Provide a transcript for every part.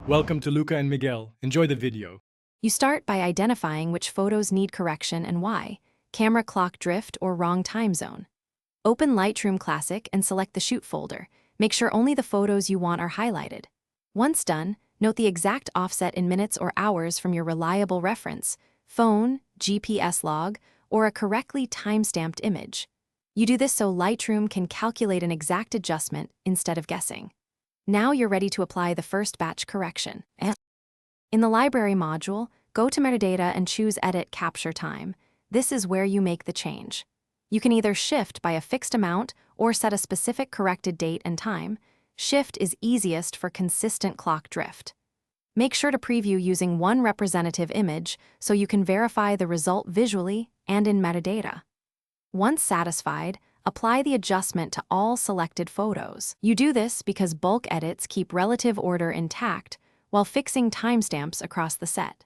Welcome to Luca and Miguel. Enjoy the video. You start by identifying which photos need correction and why: camera clock drift or wrong time zone. Open Lightroom Classic and select the Shoot folder. Make sure only the photos you want are highlighted. Once done, note the exact offset in minutes or hours from your reliable reference, phone, GPS log, or a correctly time-stamped image. You do this so Lightroom can calculate an exact adjustment instead of guessing. Now you're ready to apply the first batch correction. In the Library module, go to Metadata and choose Edit Capture Time. This is where you make the change. You can either shift by a fixed amount or set a specific corrected date and time. Shift is easiest for consistent clock drift. Make sure to preview using one representative image so you can verify the result visually and in metadata. Once satisfied, apply the adjustment to all selected photos. You do this because bulk edits keep relative order intact while fixing timestamps across the set.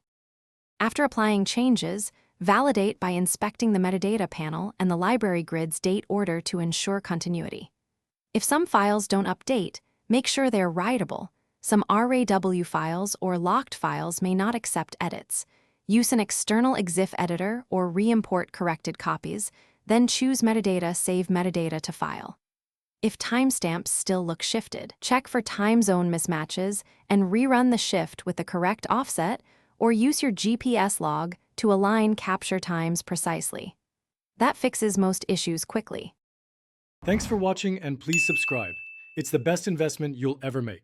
After applying changes, validate by inspecting the metadata panel and the library grid's date order to ensure continuity. If some files don't update, make sure they're writable. Some RAW files or locked files may not accept edits. Use an external EXIF editor or re-import corrected copies, then choose Metadata, Save Metadata to File. If timestamps still look shifted, check for time zone mismatches and rerun the shift with the correct offset, or use your GPS log to align capture times precisely. That fixes most issues quickly. Thanks for watching and please subscribe. It's the best investment you'll ever make.